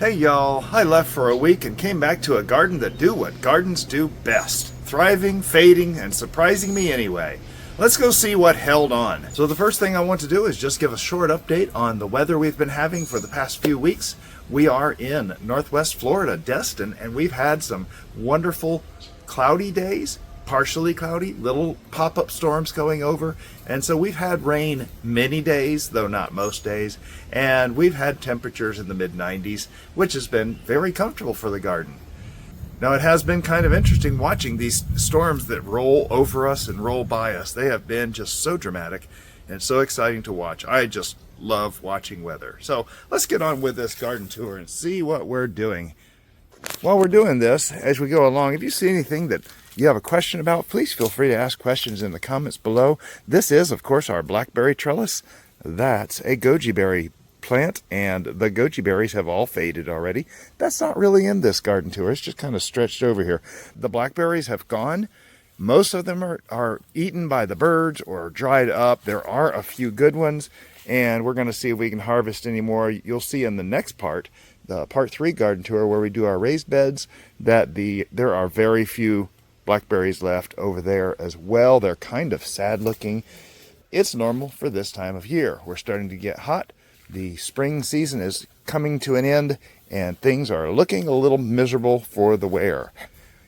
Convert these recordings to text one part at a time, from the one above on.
Hey y'all, I left for a week and came back to a garden that do what gardens do best. Thriving, fading, and surprising me anyway. Let's go see what held on. So the first thing I want to do is just give a short update on the weather we've been having for the past few weeks. We are in Northwest Florida, Destin, and we've had some wonderful cloudy days, partially cloudy, little pop-up storms going over, and so we've had rain many days, though not most days, and we've had temperatures in the mid-90s, which has been very comfortable for the garden. Now it has been kind of interesting watching these storms that roll over us and roll by us. They have been just so dramatic and so exciting to watch. I just love watching weather. So let's get on with this garden tour and see what we're doing. While we're doing this, as we go along, if you see anything that you have a question about, please feel free to ask questions in the comments below. This is, of course, our Blackberry trellis. That's a goji berry plant, and the goji berries have all faded already. That's not really in this garden tour. It's just kind of stretched over here. The blackberries have gone. Most of them are eaten by the birds or dried up. There are a few good ones, and we're going to see if we can harvest any more. You'll see in the next part, the part 3 garden tour, where we do our raised beds, that there are very few blackberries left over there as well. They're kind of sad looking. It's normal for this time of year. We're starting to get hot. The spring season is coming to an end, and things are looking a little miserable for the wear.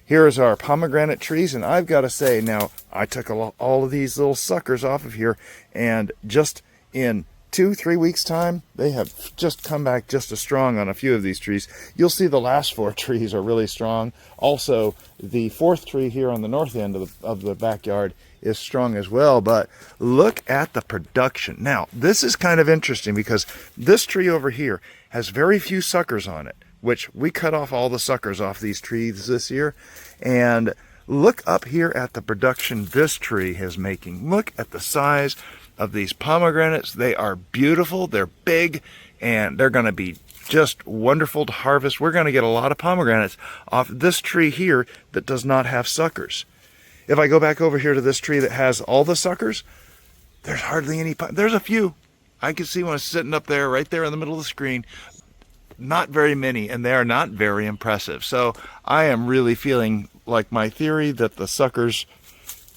Here's our pomegranate trees, and I've got to say, now I took all of these little suckers off of here, and just in 2-3 weeks time, they have just come back just as strong on a few of these trees. You'll see the last 4 trees are really strong. Also, the 4th tree here on the north end of the backyard is strong as well. But look at the production. Now, this is kind of interesting because this tree over here has very few suckers on it, which we cut off all the suckers off these trees this year. And look up here at the production this tree is making. Look at the size of these pomegranates. They are beautiful, they're big, and they're going to be just wonderful to harvest. We're going to get a lot of pomegranates off this tree here that does not have suckers. If I go back over here to this tree that has all the suckers, there's hardly any. There's a few. I can see one sitting up there, right there in the middle of the screen. Not very many, and they are not very impressive. So I am really feeling like my theory that the suckers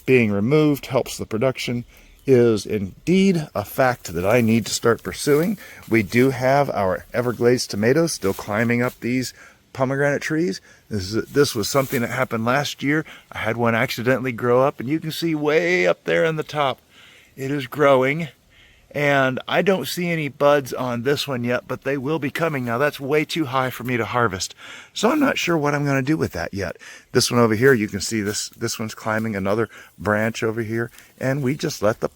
being removed helps the production is indeed a fact that I need to start pursuing. We do have our Everglades tomatoes still climbing up these pomegranate trees. This was something that happened last year. I had one accidentally grow up, and you can see way up there in the top it is growing, and I don't see any buds on this one yet, but they will be coming. Now that's way too high for me to harvest, so I'm not sure what I'm going to do with that yet. This one over here, you can see this one's climbing another branch over here, and we just let the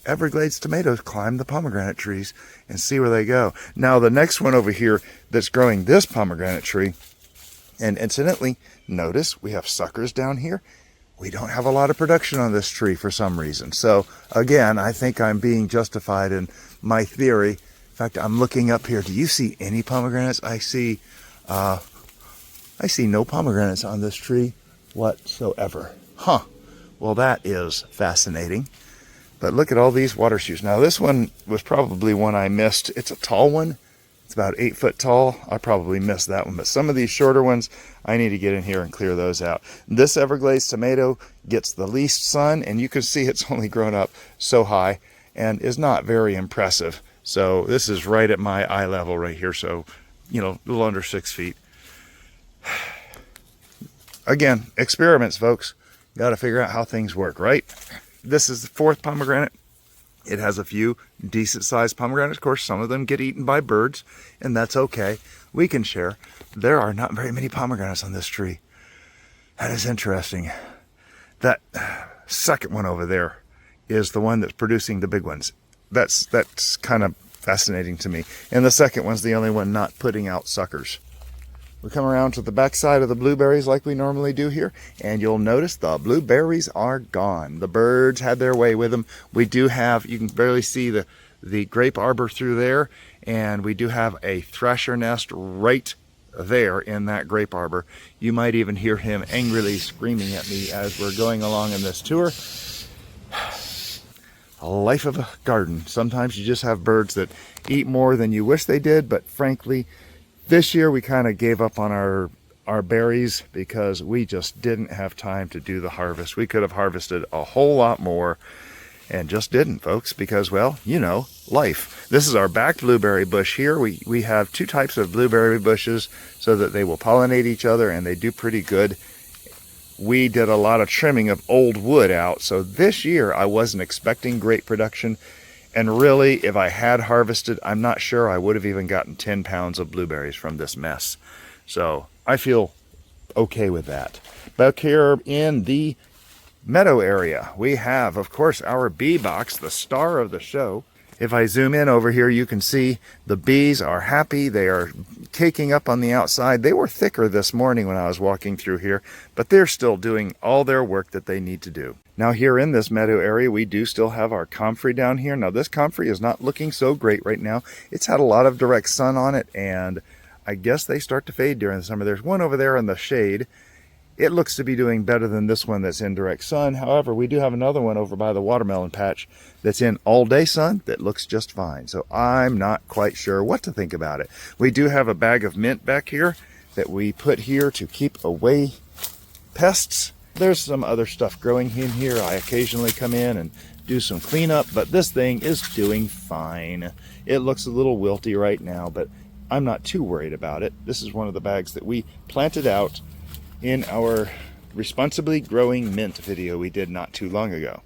Everglades tomatoes climb the pomegranate trees and see where they go. Now the next one over here that's growing this pomegranate tree, and incidentally, notice we have suckers down here. We don't have a lot of production on this tree for some reason. So again, I think I'm being justified in my theory. In fact, I'm looking up here. Do you see any pomegranates? I see no pomegranates on this tree whatsoever. Huh. Well, that is fascinating. But look at all these water shoots. Now this one was probably one I missed. It's a tall one. It's about 8 foot tall. I probably missed that one. But some of these shorter ones, I need to get in here and clear those out. This Everglades tomato gets the least sun, and you can see it's only grown up so high and is not very impressive. So this is right at my eye level right here. So, you know, a little under 6 feet. Again, experiments, folks. Got to figure out how things work, right? This is the 4th pomegranate. It has a few decent sized pomegranates. Of course, some of them get eaten by birds, and that's okay. We can share. There are not very many pomegranates on this tree. That is interesting. That second one over there is the one that's producing the big ones. That's kind of fascinating to me. And the second one's the only one not putting out suckers. We come around to the back side of the blueberries like we normally do here, and you'll notice the blueberries are gone. The birds had their way with them. We do have, you can barely see the grape arbor through there, and we do have a thrasher nest right there in that grape arbor. You might even hear him angrily screaming at me as we're going along in this tour. A life of a garden. Sometimes you just have birds that eat more than you wish they did, but frankly, This year we kind of gave up on our berries because we just didn't have time to do the harvest. We could have harvested a whole lot more and just didn't, folks, because, well, you know, life. This is our back blueberry bush here. We have two types of blueberry bushes so that they will pollinate each other, and they do pretty good. We did a lot of trimming of old wood out, so this year I wasn't expecting great production. And really, if I had harvested, I'm not sure I would have even gotten 10 pounds of blueberries from this mess. So I feel okay with that. Back here in the meadow area, we have, of course, our bee box, the star of the show. If I zoom in over here, you can see the bees are happy. They are caking up on the outside. They were thicker this morning when I was walking through here, but they're still doing all their work that they need to do. Now here in this meadow area, we do still have our comfrey down here. Now this comfrey is not looking so great right now. It's had a lot of direct sun on it, and I guess they start to fade during the summer. There's one over there in the shade. It looks to be doing better than this one that's in direct sun. However, we do have another one over by the watermelon patch that's in all day sun that looks just fine. So I'm not quite sure what to think about it. We do have a bag of mint back here that we put here to keep away pests. There's some other stuff growing in here. I occasionally come in and do some cleanup, but this thing is doing fine. It looks a little wilty right now, but I'm not too worried about it. This is one of the bags that we planted out in our responsibly growing mint video we did not too long ago.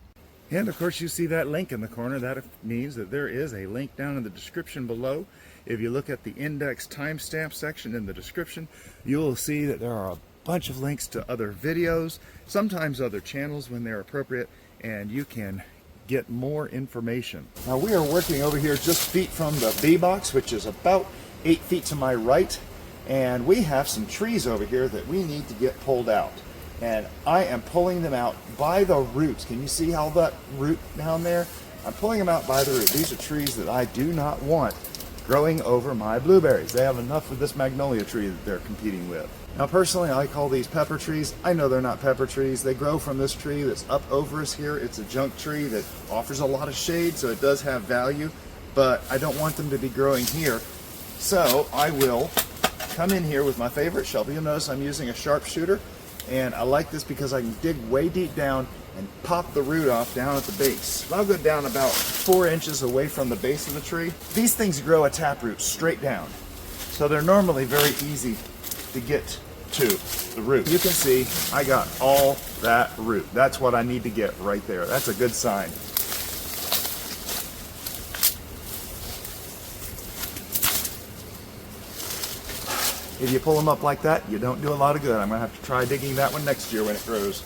And of course you see that link in the corner. That means that there is a link down in the description below. If you look at the index timestamp section in the description, you will see that there are a bunch of links to other videos, sometimes other channels when they're appropriate, and you can get more information. Now we are working over here just feet from the bee box, which is about 8 feet to my right, and we have some trees over here that we need to get pulled out. And I am pulling them out by the roots. Can you see how that root down there? I'm pulling them out by the root. These are trees that I do not want growing over my blueberries. They have enough with this magnolia tree that they're competing with. Now personally, I call these pepper trees. I know they're not pepper trees. They grow from this tree that's up over us here. It's a junk tree that offers a lot of shade, so it does have value, but I don't want them to be growing here. So I will come in here with my favorite shovel. You'll notice I'm using a sharpshooter, and I like this because I can dig way deep down and pop the root off down at the base. I'll go down about 4 inches away from the base of the tree. These things grow a taproot straight down, so they're normally very easy to get to the root. You can see I got all that root. That's what I need to get right there. That's a good sign. If you pull them up like that, you don't do a lot of good. I'm going to have to try digging that one next year when it grows.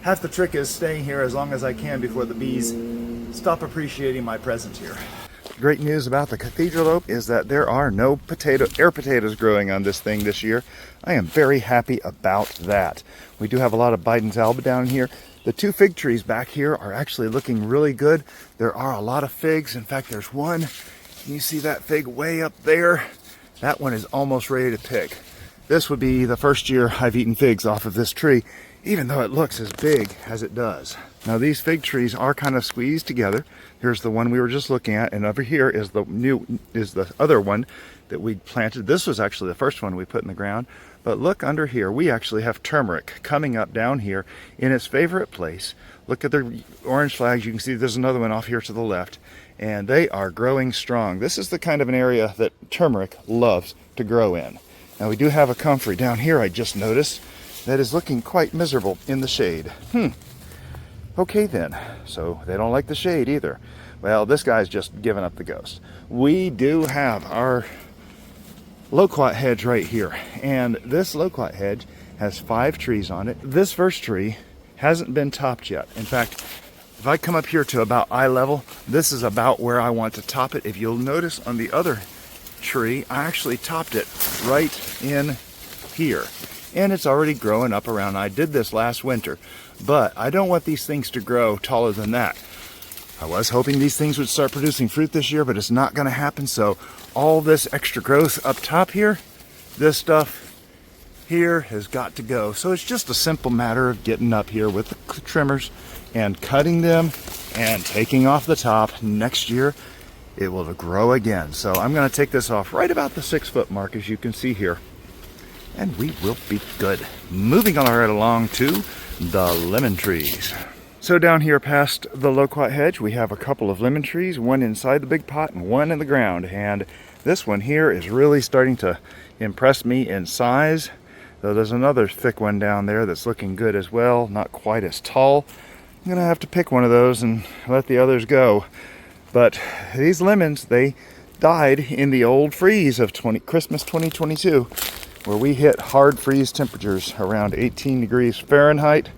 Half the trick is staying here as long as I can before the bees stop appreciating my presence here. Great news about the Cathedra-loupe is that there are no air potatoes growing on this thing this year. I am very happy about that. We do have a lot of Biden's alba down here. The 2 fig trees back here are actually looking really good. There are a lot of figs. In fact, there's one. Can you see that fig way up there? That one is almost ready to pick. This would be the first year I've eaten figs off of this tree, even though it looks as big as it does. Now these fig trees are kind of squeezed together. Here's the one we were just looking at, and over here is the other one that we planted. This was actually the first one we put in the ground. But look under here, we actually have turmeric coming up down here in its favorite place. Look at the orange flags. You can see there's another one off here to the left, and they are growing strong. This is the kind of an area that turmeric loves to grow in. Now we do have a comfrey down here, I just noticed, that is looking quite miserable in the shade. Okay then, so they don't like the shade either. Well, this guy's just giving up the ghost. We do have our Loquat hedge right here, and this Loquat hedge has 5 trees on it. This first tree hasn't been topped yet. In fact, if I come up here to about eye level, this is about where I want to top it. If you'll notice on the other tree, I actually topped it right in here, and it's already growing up around. I did this last winter, but I don't want these things to grow taller than that. I was hoping these things would start producing fruit this year, but it's not going to happen. So all this extra growth up top here, this stuff here has got to go. So it's just a simple matter of getting up here with the trimmers and cutting them and taking off the top. Next year it will grow again. So I'm going to take this off right about the 6-foot mark, as you can see here, and we will be good. Moving on right along to the lemon trees. So down here past the Loquat hedge, we have a couple of lemon trees, one inside the big pot and one in the ground. And this one here is really starting to impress me in size. Though there's another thick one down there that's looking good as well, not quite as tall. I'm gonna have to pick one of those and let the others go. But these lemons, they died in the old freeze of Christmas 2022, where we hit hard freeze temperatures around 18 degrees Fahrenheit.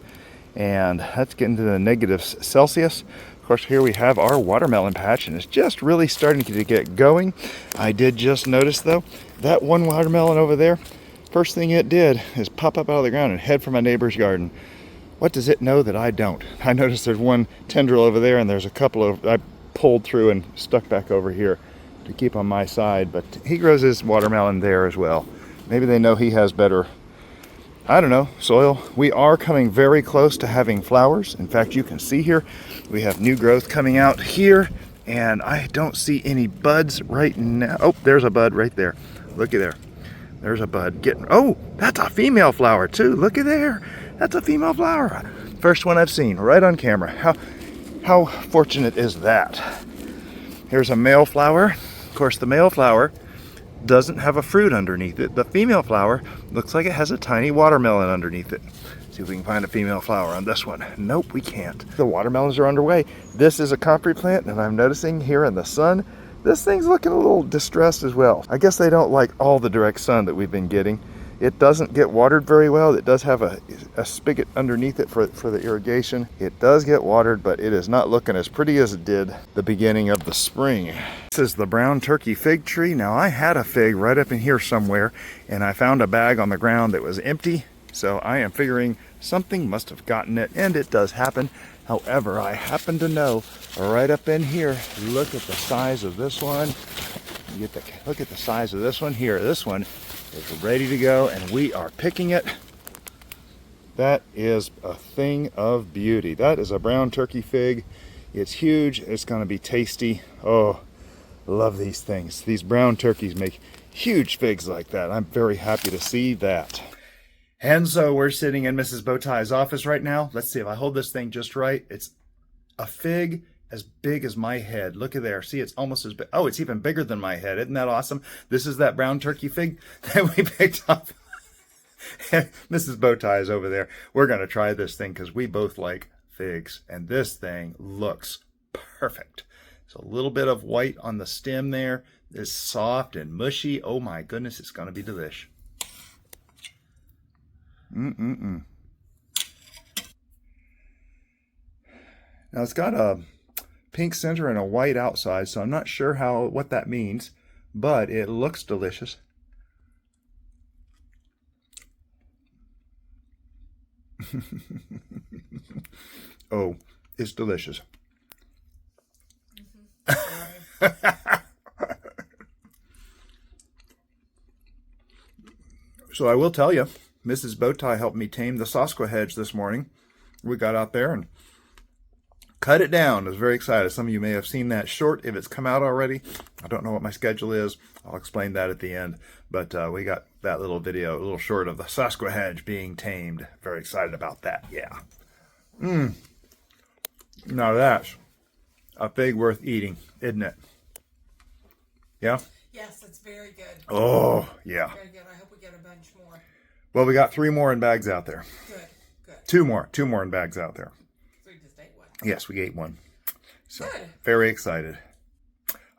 And that's getting to the negatives Celsius. Of course, here we have our watermelon patch, and it's just really starting to get going. I did just notice, though, that one watermelon over there, first thing it did is pop up out of the ground and head for my neighbor's garden. What does it know that I don't? I noticed there's one tendril over there, and there's a couple of I pulled through and stuck back over here to keep on my side. But he grows his watermelon there as well. Maybe they know he has better, I don't know, soil. We are coming very close to having flowers. In fact, you can see here, we have new growth coming out here, and I don't see any buds right now. Oh, there's a bud right there. Looky there. There's a bud oh, that's a female flower too. Looky there. That's a female flower. First one I've seen right on camera. How fortunate is that? Here's a male flower. Of course, the male flower doesn't have a fruit underneath it. The female flower looks like it has a tiny watermelon underneath it. See if we can find a female flower on this one. Nope, we can't. The watermelons are underway. This is a Comfrey plant, and I'm noticing here in the sun, this thing's looking a little distressed as well. I guess they don't like all the direct sun that we've been getting. It doesn't get watered very well. It does have a spigot underneath it for the irrigation. It does get watered, but it is not looking as pretty as it did the beginning of the spring. This is the brown turkey fig tree. Now, I had a fig right up in here somewhere, and I found a bag on the ground that was empty. So I am figuring something must have gotten it, and it does happen. However, I happen to know right up in here, look at the size of this one. Look at the size of this one here. This one is ready to go, and we are picking it. That is a thing of beauty. That is a brown turkey fig. It's huge. It's going to be tasty. Oh, love these things. These brown turkeys make huge figs like that. I'm very happy to see that. And so we're sitting in Mrs. Bowtie's office right now. Let's see if I hold this thing just right. It's a fig as big as my head. Look at there. See, it's almost as big. Oh, it's even bigger than my head. Isn't that awesome? This is that brown turkey fig that we picked up. Mrs. Bowtie is over there. We're going to try this thing because we both like figs. And this thing looks perfect. So a little bit of white on the stem there. It's soft and mushy. Oh my goodness, it's going to be delish. Now it's got a pink center and a white outside, so I'm not sure what that means, but it looks delicious. Oh, it's delicious. So I will tell you, Mrs. Bowtie helped me tame the Saskwa hedge this morning. We got out there and cut it down. I was very excited. Some of you may have seen that short if it's come out already. I don't know what my schedule is. I'll explain that at the end. But we got that little video, a little short of the Saskwa hedge being tamed. Very excited about that. Yeah. Now that's a fig worth eating, isn't it? Yeah? Yes, it's very good. Oh, yeah. Very good. I hope we get a bunch more. Well, we got 3 more in bags out there. Good, good. 2 more in bags out there. So we just ate one. Yes, we ate one. So good. Very excited.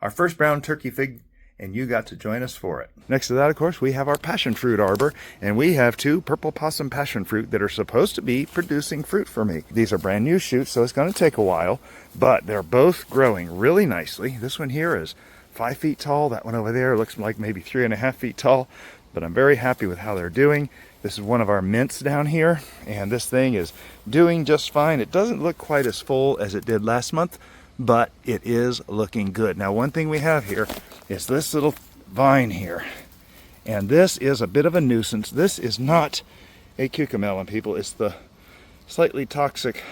Our first brown turkey fig, and you got to join us for it. Next to that, of course, we have our passion fruit arbor, and we have 2 purple possum passion fruit that are supposed to be producing fruit for me. These are brand new shoots, so it's going to take a while, but they're both growing really nicely. This one here is 5 feet tall. That one over there looks like maybe 3.5 feet tall, but I'm very happy with how they're doing. This is one of our mints down here, and this thing is doing just fine. It doesn't look quite as full as it did last month, but it is looking good. Now, one thing we have here is this little vine here, and this is a bit of a nuisance. This is not a cucamelon, people. It's the slightly toxic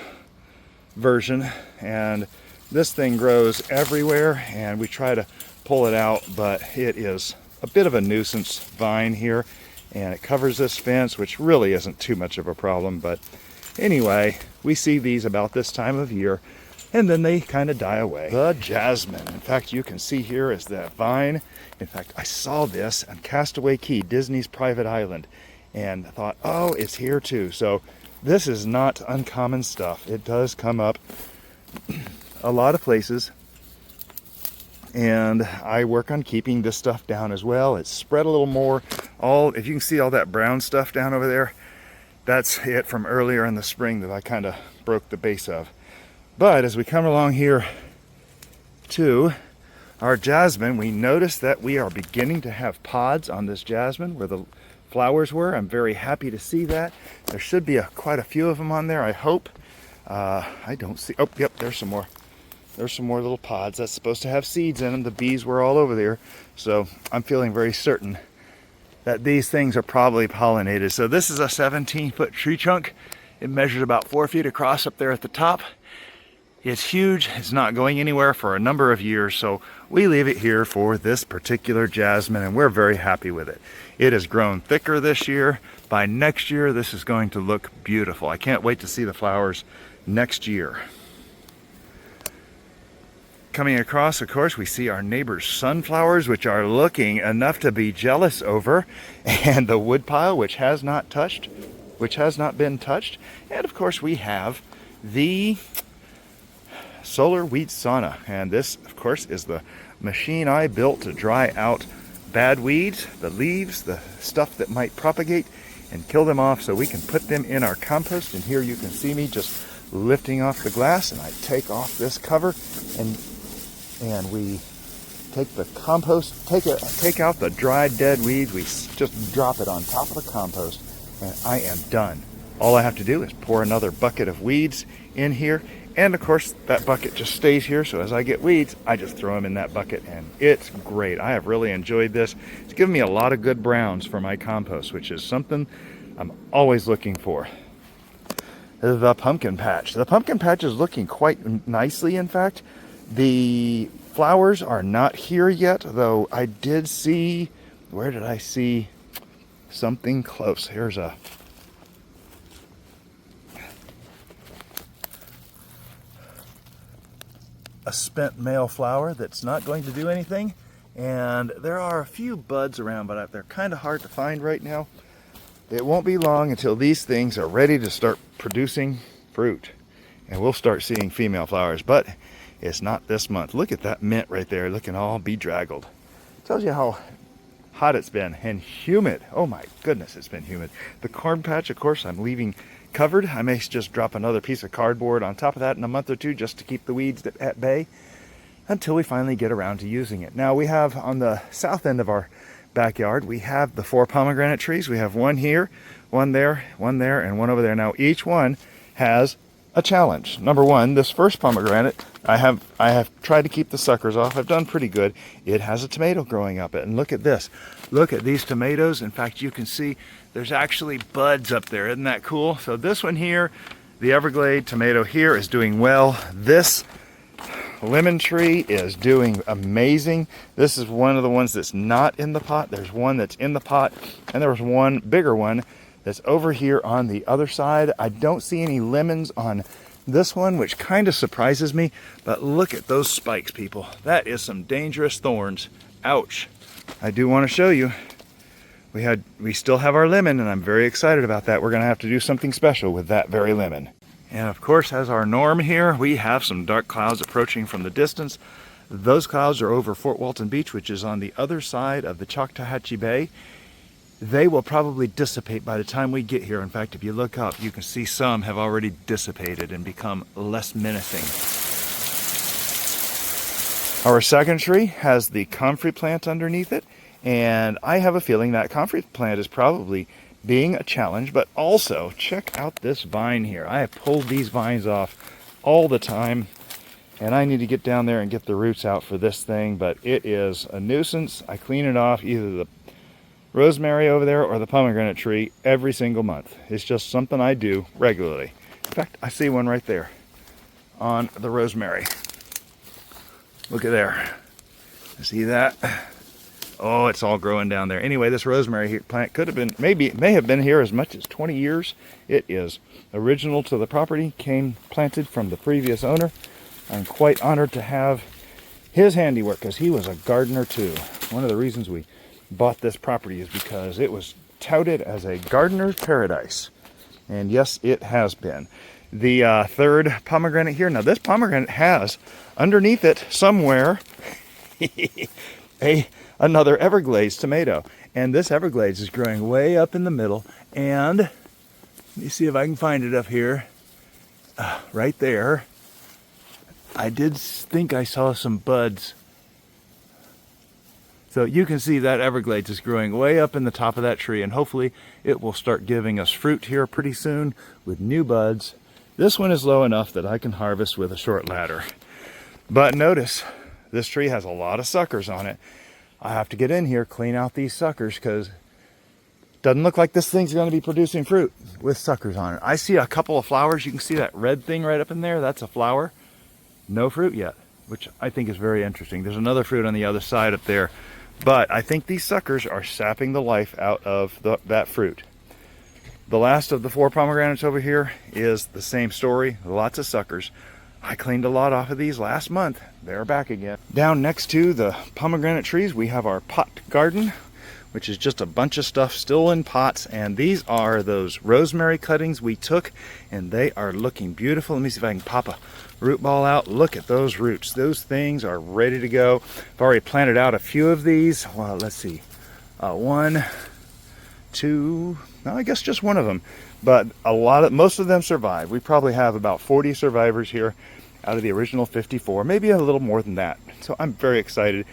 version, and This thing grows everywhere, and we try to pull it out, but it is a bit of a nuisance vine here, and it covers this fence, which really isn't too much of a problem. But anyway, we see these about this time of year, and then they kind of die away. The jasmine. In fact, you can see here is that vine. In fact, I saw this on Castaway Cay, Disney's private island, and I thought, oh, it's here too. So this is not uncommon stuff. It does come up a lot of places, and I work on keeping this stuff down as well. It's spread a little more. If you can see all that brown stuff down over there, that's it from earlier in the spring that I kind of broke the base of. But as we come along here to our jasmine, we notice that we are beginning to have pods on this jasmine where the flowers were. I'm very happy to see that. There should be quite a few of them on there, I hope. I don't see, oh, yep, there's some more. There's some more little pods that's supposed to have seeds in them. The bees were all over there. So I'm feeling very certain that these things are probably pollinated. So this is a 17-foot tree trunk. It measures about 4 feet across up there at the top. It's huge. It's not going anywhere for a number of years. So we leave it here for this particular jasmine, and we're very happy with it. It has grown thicker this year. By next year, this is going to look beautiful. I can't wait to see the flowers next year. Coming across, of course, we see our neighbor's sunflowers, which are looking enough to be jealous over, and the woodpile, which has not been touched. And of course, we have the solar wheat sauna, and this, of course, is the machine I built to dry out bad weeds, the leaves, the stuff that might propagate, and kill them off so we can put them in our compost. And here you can see me just lifting off the glass, and I take off this cover, and we take the compost, take out the dried dead weeds. We just drop it on top of the compost, and I am done. All I have to do is pour another bucket of weeds in here, and of course that bucket just stays here, so as I get weeds, I just throw them in that bucket, and it's great. I have really enjoyed this. It's given me a lot of good browns for my compost, which is something I'm always looking for. The pumpkin patch. The pumpkin patch is looking quite nicely, in fact. The flowers are not here yet, though I did see, where did I see something close? Here's a spent male flower that's not going to do anything, and there are a few buds around, but they're kind of hard to find right now. It won't be long until these things are ready to start producing fruit, and we'll start seeing female flowers, but it's not this month. Look at that mint right there, looking all bedraggled. Tells you how hot it's been and humid. Oh my goodness, it's been humid. The corn patch, of course, I'm leaving covered. I may just drop another piece of cardboard on top of that in a month or two just to keep the weeds at bay until we finally get around to using it. Now we have on the south end of our backyard, we have the 4 pomegranate trees. We have one here, one there, and one over there. Now each one has a challenge. Number one, this first pomegranate, I have tried to keep the suckers off. I've done pretty good. It has a tomato growing up it, and look at this. Look at these tomatoes. In fact, you can see there's actually buds up there. Isn't that cool? So this one here, the Everglade tomato here, is doing well. This lemon tree is doing amazing. This is one of the ones that's not in the pot. There's one that's in the pot, and there was one bigger one that's over here on the other side. I don't see any lemons on this one, which kind of surprises me, but look at those spikes, people. That is some dangerous thorns. Ouch. I do want to show you, we still have our lemon, and I'm very excited about that. We're going to have to do something special with that very lemon. And of course, as our norm here, we have some dark clouds approaching from the distance. Those clouds are over Fort Walton Beach, which is on the other side of the Choctawhatchee Bay. They will probably dissipate by the time we get here. In fact, if you look up, you can see some have already dissipated and become less menacing. Our second tree has the comfrey plant underneath it, and I have a feeling that comfrey plant is probably being a challenge, but also check out this vine here. I have pulled these vines off all the time, and I need to get down there and get the roots out for this thing, but it is a nuisance. I clean it off, either the rosemary over there or the pomegranate tree, every single month. It's just something I do regularly. In fact, I see one right there on the rosemary. Look at there. See that? Oh, it's all growing down there. Anyway, this rosemary plant could have been, may have been here as much as 20 years. It is original to the property, came planted from the previous owner. I'm quite honored to have his handiwork because he was a gardener too. One of the reasons we bought this property is because it was touted as a gardener's paradise. And yes, it has been. The third pomegranate here. Now this pomegranate has underneath it somewhere another Everglades tomato, and this Everglades is growing way up in the middle. And let me see if I can find it up here, right there. I did think I saw some buds, so you can see that Everglades is growing way up in the top of that tree, and hopefully it will start giving us fruit here pretty soon with new buds. This one is low enough that I can harvest with a short ladder, but notice this tree has a lot of suckers on it. I have to get in here, clean out these suckers, because it doesn't look like this thing's going to be producing fruit with suckers on it. I see a couple of flowers. You can see that red thing right up in there. That's a flower. No fruit yet, which I think is very interesting. There's another fruit on the other side up there, but I think these suckers are sapping the life out of that fruit. The last of the 4 pomegranates over here is the same story. Lots of suckers. I cleaned a lot off of these last month. They're back again. Down next to the pomegranate trees, we have our pot garden, which is just a bunch of stuff still in pots. And these are those rosemary cuttings we took, and they are looking beautiful. Let me see if I can pop a root ball out. Look at those roots. Those things are ready to go. I've already planted out a few of these. Well, let's see. 1, 2, no, I guess just one of them. But most of them survive. We probably have about 40 survivors here out of the original 54, maybe a little more than that. So I'm very excited.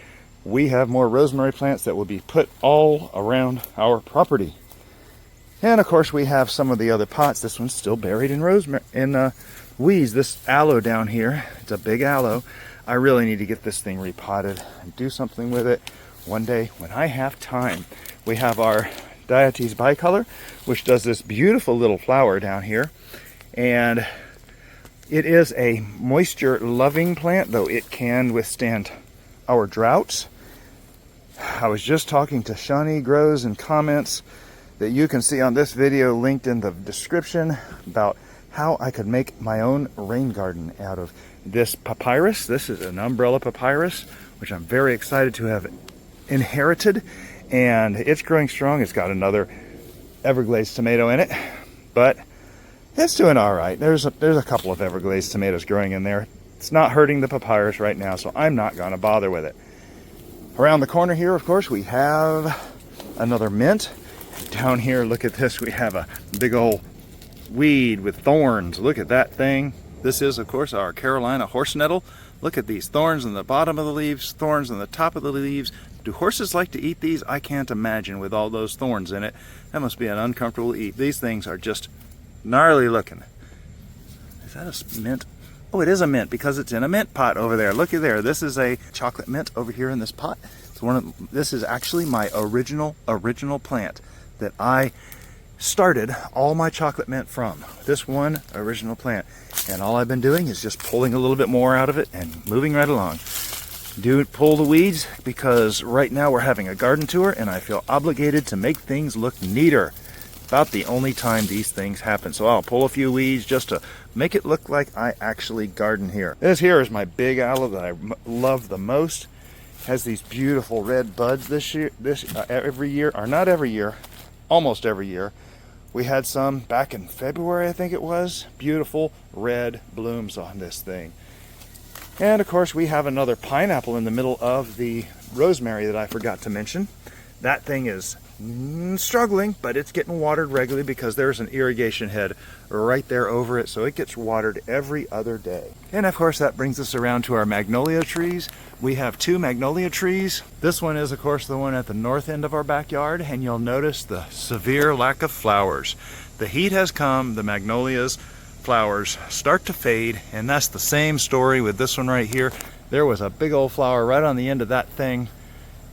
We have more rosemary plants that will be put all around our property. And of course we have some of the other pots. This one's still buried in rosemary, in weeds. This aloe down here, it's a big aloe. I really need to get this thing repotted and do something with it one day when I have time. We have our Dietes bicolor, which does this beautiful little flower down here, and it is a moisture loving plant, though it can withstand our droughts. I was just talking to Shawnee Grows in comments that you can see on this video linked in the description about how I could make my own rain garden out of this papyrus. This is an umbrella papyrus, which I'm very excited to have inherited. And it's growing strong. It's got another Everglades tomato in it, but it's doing all right. There's a couple of Everglades tomatoes growing in there. It's not hurting the papyrus right now, so I'm not going to bother with it. Around the corner here, of course, we have another mint. Down here, look at this. We have a big old weed with thorns. Look at that thing. This is, of course, our Carolina horse nettle. Look at these thorns on the bottom of the leaves, thorns on the top of the leaves. Do horses like to eat these? I can't imagine with all those thorns in it. That must be an uncomfortable eat. These things are just gnarly looking. Is that a mint? Oh, it is a mint because it's in a mint pot over there. Looky there. This is a chocolate mint over here in this pot. This is actually my original plant that I started all my chocolate mint from. This one original plant. And all I've been doing is just pulling a little bit more out of it and moving right along. Pull the weeds because right now we're having a garden tour and I feel obligated to make things look neater. About the only time these things happen. So I'll pull a few weeds just to make it look like I actually garden here. This here is my big aloe that I love the most. It has these beautiful red buds every year, or not every year, almost every year. We had some back in February, I think it was. Beautiful red blooms on this thing. And of course we have another pineapple in the middle of the rosemary that I forgot to mention. That thing is struggling, but it's getting watered regularly because there's an irrigation head right there over it, so it gets watered every other day. And of course that brings us around to our magnolia trees. We have 2 magnolia trees. This one is of course the one at the north end of our backyard, and you'll notice the severe lack of flowers. The heat has come, the magnolias flowers start to fade, and that's the same story with this one right here. There was a big old flower right on the end of that thing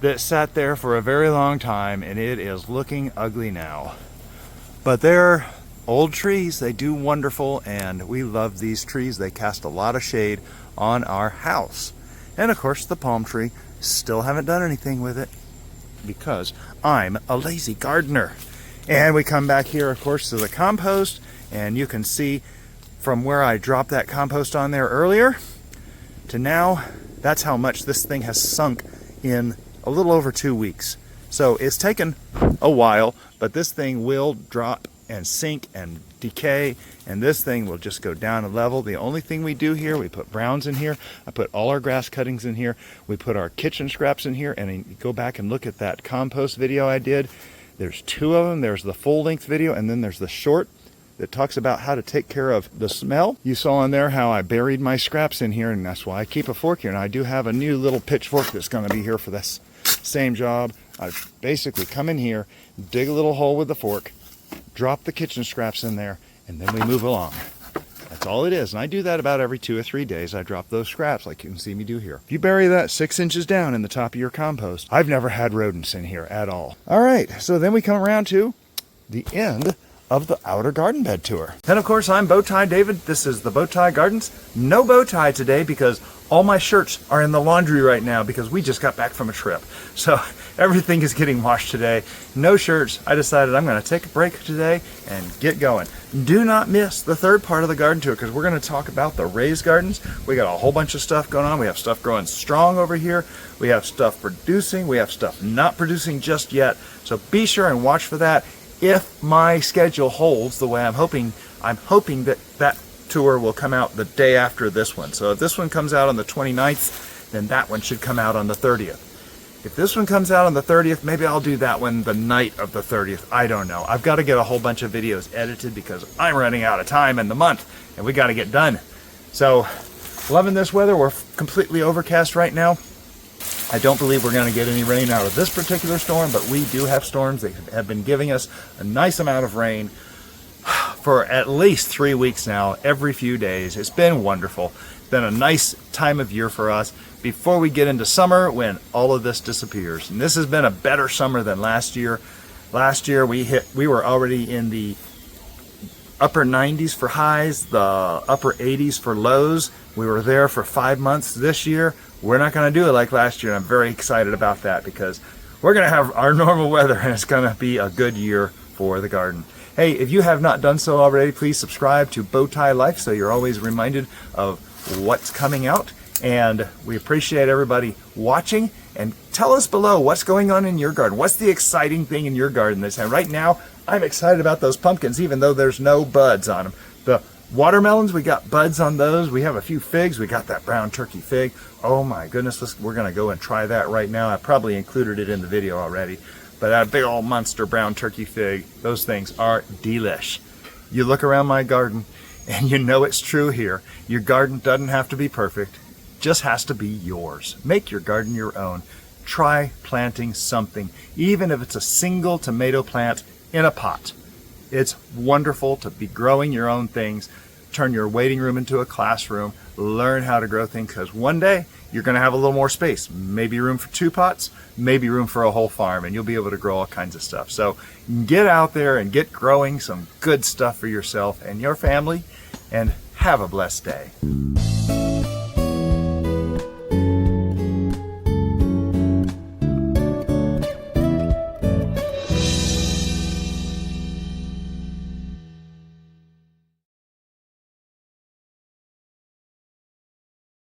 that sat there for a very long time, and it is looking ugly now. But they're old trees, they do wonderful, and we love these trees. They cast a lot of shade on our house. And of course the palm tree. Still haven't done anything with it because I'm a lazy gardener. And we come back here, of course, to the compost, and you can see from where I dropped that compost on there earlier to now, that's how much this thing has sunk in a little over 2 weeks. So it's taken a while, but this thing will drop and sink and decay, and this thing will just go down a level. The only thing we do here, we put browns in here, I put all our grass cuttings in here, we put our kitchen scraps in here, and you go back and look at that compost video I did. There's 2 of them. There's the full-length video, and then there's the short that talks about how to take care of the smell. You saw on there how I buried my scraps in here, and that's why I keep a fork here. And I do have a new little pitchfork that's going to be here for this same job. I basically come in here, dig a little hole with the fork, drop the kitchen scraps in there, and then we move along. That's all it is. And I do that about every 2 or 3 days. I drop those scraps like you can see me do here. If you bury that 6 inches down in the top of your compost, I've never had rodents in here at all. All right, so then we come around to the end of the outer garden bed tour. And of course, I'm Bowtie David. This is the Bowtie Gardens. No bow tie today because all my shirts are in the laundry right now because we just got back from a trip. So everything is getting washed today. No shirts. I decided I'm going to take a break today and get going. Do not miss the third part of the garden tour because we're going to talk about the raised gardens. We got a whole bunch of stuff going on. We have stuff growing strong over here. We have stuff producing. We have stuff not producing just yet. So be sure and watch for that. If my schedule holds the way I'm hoping that that tour will come out the day after this one. So if this one comes out on the 29th, then that one should come out on the 30th. If this one comes out on the 30th, maybe I'll do that one the night of the 30th. I don't know. I've got to get a whole bunch of videos edited because I'm running out of time in the month and we got to get done. So loving this weather. We're completely overcast right now. I don't believe we're going to get any rain out of this particular storm, but we do have storms that have been giving us a nice amount of rain for at least 3 weeks now, every few days. It's been wonderful. It's been a nice time of year for us before we get into summer when all of this disappears. And this has been a better summer than last year. Last year we were already in the upper 90s for highs, the upper 80s for lows. We were there for 5 months. This year we're not going to do it like last year, and I'm very excited about that because we're going to have our normal weather and it's going to be a good year for the garden. Hey, if you have not done so already, please subscribe to Bowtie Life so you're always reminded of what's coming out. And we appreciate everybody watching, and tell us below what's going on in your garden. What's the exciting thing in your garden this time? Right now, I'm excited about those pumpkins, even though there's no buds on them. The watermelons, we got buds on those. We have a few figs. We got that brown turkey fig. Oh my goodness, we're going to go and try that right now. I probably included it in the video already. But that big old monster brown turkey fig, those things are delish. You look around my garden and you know it's true here. Your garden doesn't have to be perfect. It just has to be yours. Make your garden your own. Try planting something, even if it's a single tomato plant in a pot. It's wonderful to be growing your own things. Turn your waiting room into a classroom. Learn how to grow things because one day you're going to have a little more space. Maybe room for 2 pots, maybe room for a whole farm, and you'll be able to grow all kinds of stuff. So get out there and get growing some good stuff for yourself and your family, and have a blessed day.